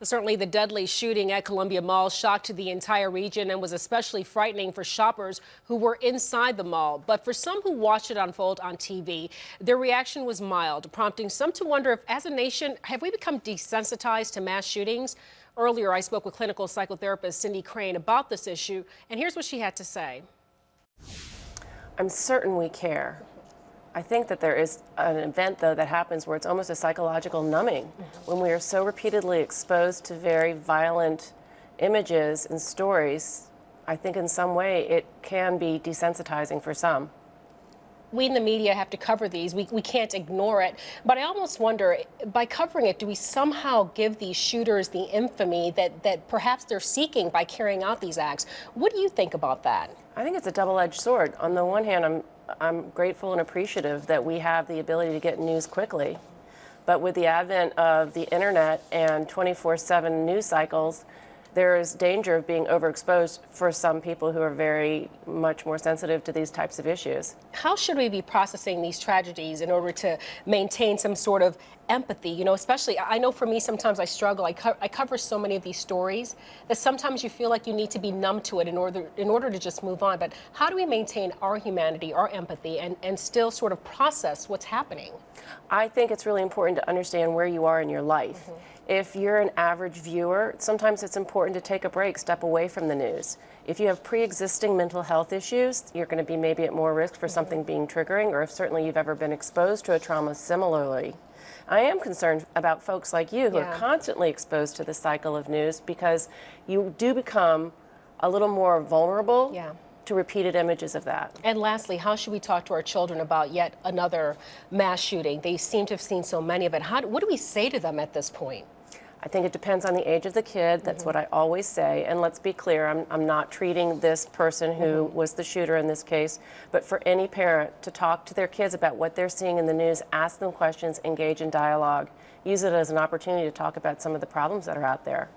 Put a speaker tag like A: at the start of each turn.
A: Certainly, the deadly shooting at Columbia Mall shocked the entire region and was especially frightening for shoppers who were inside the mall. But for some who watched it unfold on TV, their reaction was mild, prompting some to wonder if, as a nation, have we become desensitized to mass shootings? Earlier, I spoke with clinical psychotherapist Cindy Crane about this issue, and here's what she had to say.
B: I'm certain we care. I think that there is an event, though, that happens where it's almost a psychological numbing when we are so repeatedly exposed to very violent images and stories. I think in some way it can be desensitizing for some.
A: We in the media have to cover these. We can't ignore it. But I almost wonder, by covering it, do we somehow give these shooters the infamy that perhaps they're seeking by carrying out these acts? What do you think about that?
B: I think it's a double-edged sword. On the one hand, I'm grateful and appreciative that we have the ability to get news quickly. But with the advent of the internet and 24/7 news cycles, there is danger of being overexposed for some people who are very much more sensitive to these types of issues.
A: How should we be processing these tragedies in order to maintain some sort of empathy? You know, especially, I know for me, sometimes I struggle. I cover so many of these stories that sometimes you feel like you need to be numb to it in order to just move on. But how do we maintain our humanity, our empathy, and still sort of process what's happening?
B: I think it's really important to understand where you are in your life. If you're an average viewer, sometimes it's important to take a break, step away from the news. If you have pre-existing mental health issues, you're going to be maybe at more risk for something being triggering, or if certainly you've ever been exposed to a trauma similarly. I am concerned about folks like you who are constantly exposed to the cycle of news, because you do become a little more vulnerable to repeated images of that.
A: And lastly, how should we talk to our children about yet another mass shooting? They seem to have seen so many of it. What do we say to them at this point?
B: I think it depends on the age of the kid. That's what I always say. And let's be clear, I'm not treating this person who was the shooter in this case, but for any parent to talk to their kids about what they're seeing in the news, ask them questions, engage in dialogue, use it as an opportunity to talk about some of the problems that are out there.